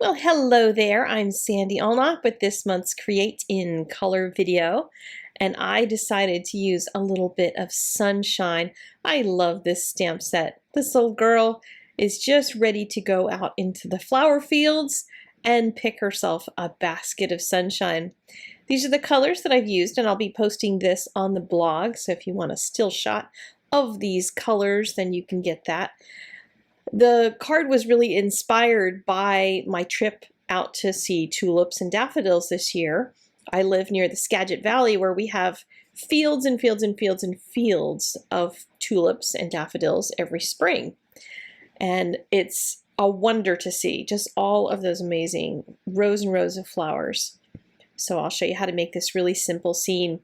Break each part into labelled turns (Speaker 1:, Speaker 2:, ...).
Speaker 1: Well, hello there. I'm Sandy Allnock with this month's Create in Color video, and I decided to use a little bit of sunshine. I love this stamp set. This little girl is just ready to go out into the flower fields and pick herself a basket of sunshine. These are the colors that I've used, and I'll be posting this on the blog, so if you want a still shot of these colors, then you can get that. The card was really inspired by my trip out to see tulips and daffodils this year. I live near the Skagit Valley, where we have fields and fields and fields and fields of tulips and daffodils every spring. And it's a wonder to see just all of those amazing rows and rows of flowers. So I'll show you how to make this really simple scene.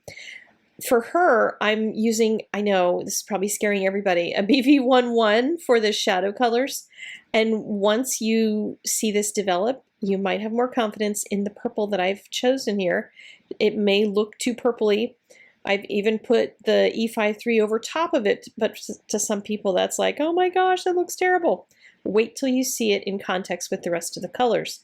Speaker 1: For her, I'm using, I know this is probably scaring everybody, a BV11 for the shadow colors. And once you see this develop, you might have more confidence in the purple that I've chosen here. It may look too purpley. I've even put the E53 over top of it, but to some people that's like, oh my gosh, that looks terrible. Wait till you see it in context with the rest of the colors.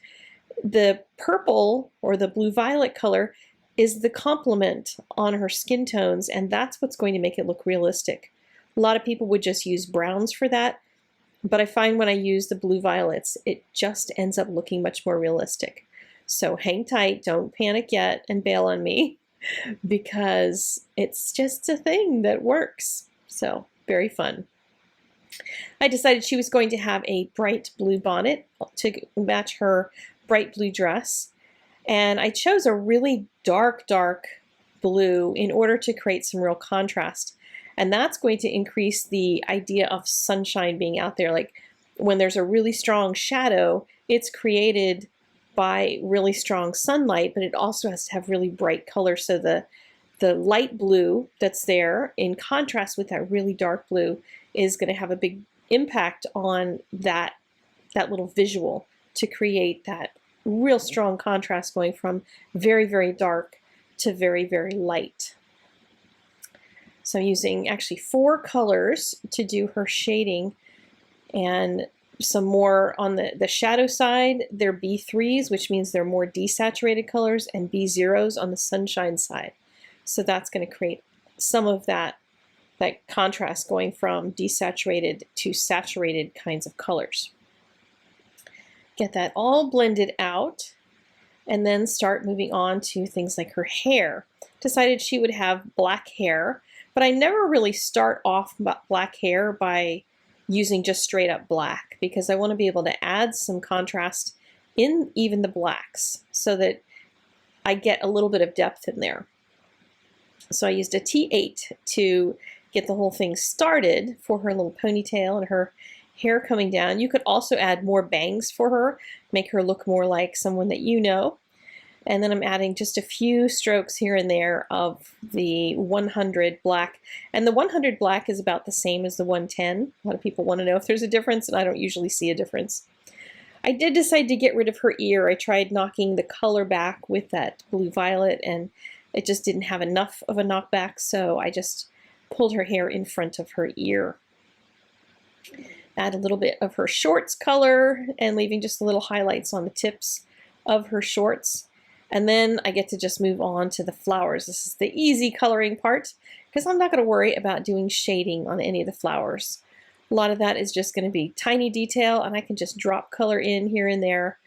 Speaker 1: The purple or the blue-violet color is the complement on her skin tones, and that's what's going to make it look realistic. A lot of people would just use browns for that, but I find when I use the blue violets, it just ends up looking much more realistic. So hang tight, don't panic yet and bail on me, because it's just a thing that works. So very fun. I decided she was going to have a bright blue bonnet to match her bright blue dress. And I chose a really dark blue in order to create some real contrast. And that's going to increase the idea of sunshine being out there. Like when there's a really strong shadow, it's created by really strong sunlight, but it also has to have really bright color. So the light blue that's there in contrast with that really dark blue is going to have a big impact on that little visual to create that real strong contrast going from very, very dark to very, very light. So I'm using actually 4 colors to do her shading, and some more on the shadow side. They're B3s, which means they're more desaturated colors, and B0s on the sunshine side. So that's going to create some of that contrast going from desaturated to saturated kinds of colors. Get that all blended out, and then start moving on to things like her hair. Decided she would have black hair, but I never really start off black hair by using just straight up black, because I want to be able to add some contrast in even the blacks so that I get a little bit of depth in there. So I used a T8 to get the whole thing started for her little ponytail and her hair coming down. You could also add more bangs for her, make her look more like someone that you know. And then I'm adding just a few strokes here and there of the 100 black. And the 100 black is about the same as the 110. A lot of people want to know if there's a difference, and I don't usually see a difference. I did decide to get rid of her ear. I tried knocking the color back with that blue violet, and it just didn't have enough of a knockback, so I just pulled her hair in front of her ear. Add a little bit of her shorts color and leaving just little highlights on the tips of her shorts. And then I get to just move on to the flowers. This is the easy coloring part, because I'm not going to worry about doing shading on any of the flowers. A lot of that is just going to be tiny detail, and I can just drop color in here and there.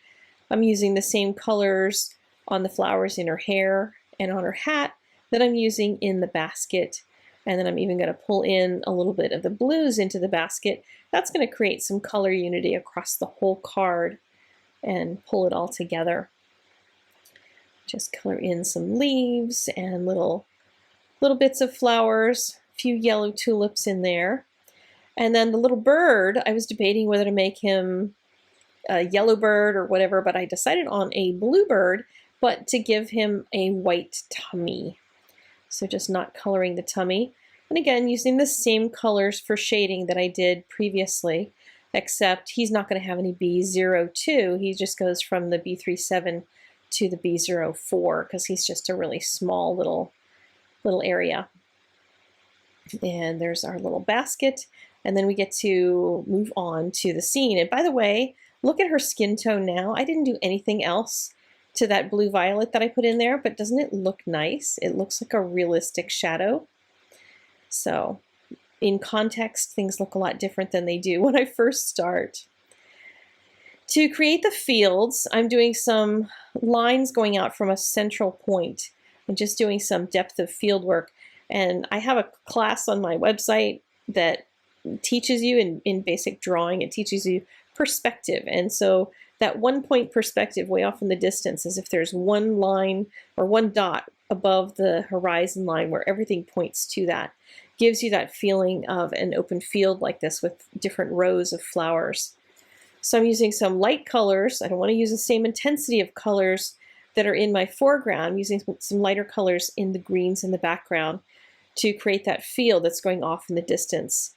Speaker 1: I'm using the same colors on the flowers in her hair and on her hat that I'm using in the basket. And then I'm even going to pull in a little bit of the blues into the basket. That's going to create some color unity across the whole card and pull it all together. Just color in some leaves and little bits of flowers, a few yellow tulips in there. And then the little bird, I was debating whether to make him a yellow bird or whatever, but I decided on a blue bird, but to give him a white tummy. So just not coloring the tummy. And again, using the same colors for shading that I did previously, except he's not going to have any B02. He just goes from the B37 to the B04 because he's just a really small little area. And there's our little basket. And then we get to move on to the scene. And by the way, Look at her skin tone now. I didn't do anything else to that blue violet that I put in there, but doesn't it look nice? It looks like a realistic shadow. So in context, things look a lot different than they do when I first start. To create the fields, I'm doing some lines going out from a central point and just doing some depth of field work. And I have a class on my website that teaches you in basic drawing, it teaches you perspective. And so that 1-point perspective way off in the distance, as if there's one line or one dot above the horizon line where everything points to that, gives you that feeling of an open field like this with different rows of flowers. So I'm using some light colors. I don't want to use the same intensity of colors that are in my foreground. I'm using some lighter colors in the greens in the background to create that field that's going off in the distance,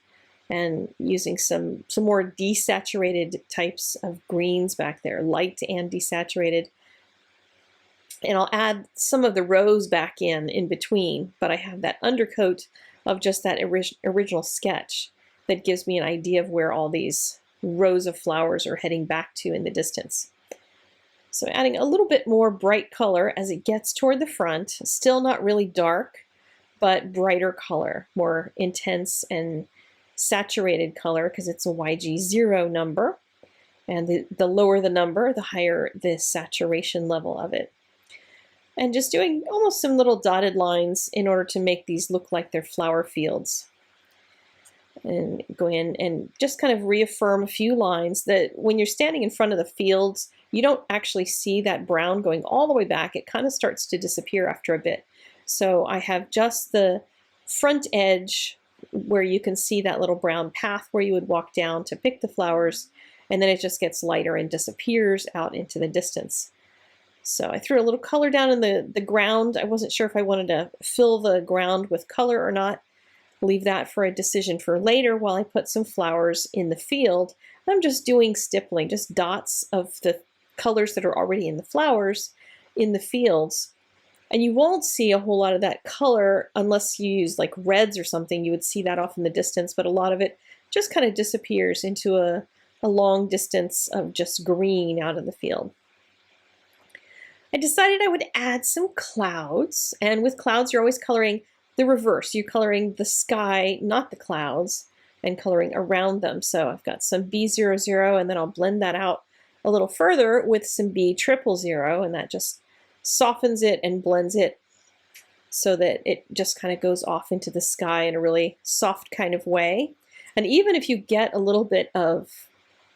Speaker 1: and using some more desaturated types of greens back there, light and desaturated. And I'll add some of the rose back in between, but I have that undercoat of just that original sketch that gives me an idea of where all these rows of flowers are heading back to in the distance. So adding a little bit more bright color as it gets toward the front, still not really dark, but brighter color, more intense and saturated color, because it's a YG0 number. And the lower the number, the higher the saturation level of it. And just doing almost some little dotted lines in order to make these look like they're flower fields. And go in and just kind of reaffirm a few lines that when you're standing in front of the fields, you don't actually see that brown going all the way back. It kind of starts to disappear after a bit. So I have just the front edge where you can see that little brown path where you would walk down to pick the flowers, and then it just gets lighter and disappears out into the distance. So I threw a little color down in the ground. I wasn't sure if I wanted to fill the ground with color or not. Leave that for a decision for later while I put some flowers in the field. I'm just doing stippling, just dots of the colors that are already in the flowers in the fields. And you won't see a whole lot of that color unless you use like reds or something. You would see that off in the distance, but a lot of it just kind of disappears into a long distance of just green out of the field. I decided I would add some clouds, and with clouds you're always coloring the reverse. You're coloring the sky, not the clouds, and coloring around them. So I've got some B00, and then I'll blend that out a little further with some B000, and that just softens it and blends it so that it just kind of goes off into the sky in a really soft kind of way. And even if you get a little bit of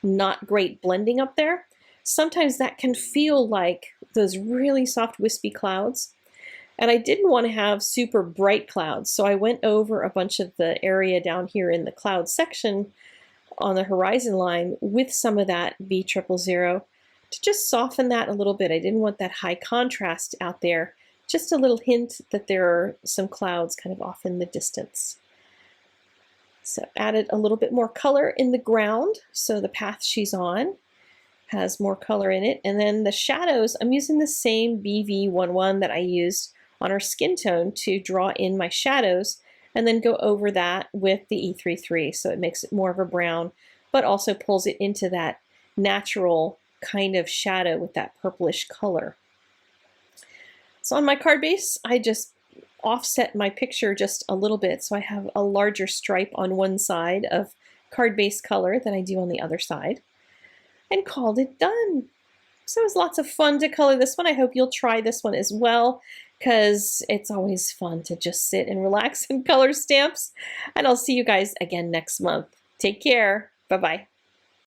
Speaker 1: not great blending up there, sometimes that can feel like those really soft wispy clouds. And I didn't want to have super bright clouds, so I went over a bunch of the area down here in the cloud section on the horizon line with some of that B000 to just soften that a little bit. I didn't want that high contrast out there, just a little hint that there are some clouds kind of off in the distance. So added a little bit more color in the ground, so the path she's on has more color in it. And then the shadows, I'm using the same BV11 that I used on our skin tone to draw in my shadows, and then go over that with the E33, so it makes it more of a brown, but also pulls it into that natural kind of shadow with that purplish color. So on my card base, I just offset my picture just a little bit, so I have a larger stripe on one side of card base color than I do on the other side, and called it done. So it was lots of fun to color this one. I hope you'll try this one as well, because it's always fun to just sit and relax and color stamps. And I'll see you guys again next month. Take care. Bye-bye.